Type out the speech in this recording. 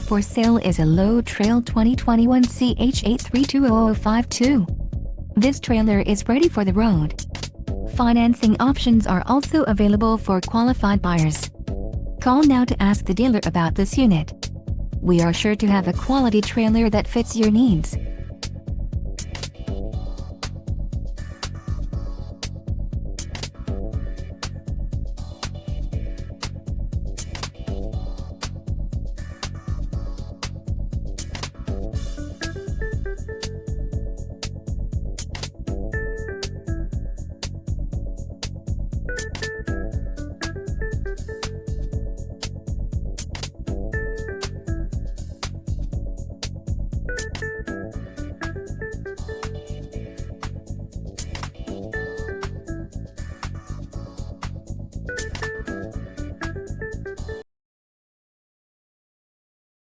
For sale is a low trail 2021 CH8320052. This trailer is ready for the road. Financing options are also available for qualified buyers. Call now to ask the dealer about this unit. We are sure to have a quality trailer that fits your needs.